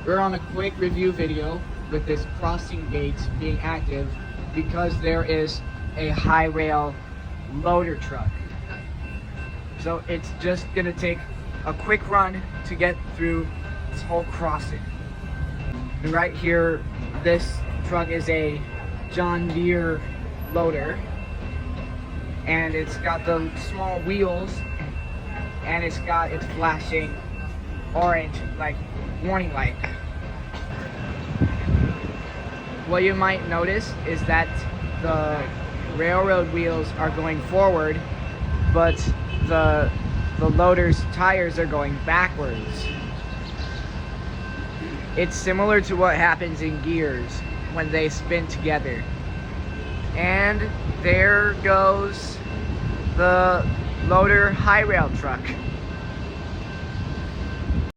We're on a quick review video with this crossing gate being active because there is a high rail loader truck. So it's just gonna take a quick run to get through this whole crossing. And right here, this truck is a John Deere loader, and it's got the small wheels, and it's got its flashing orange like warning light. What you might notice is that the railroad wheels are going forward, but the loader's tires are going backwards. It's similar to what happens in gears when they spin together. And there goes the loader high rail truck.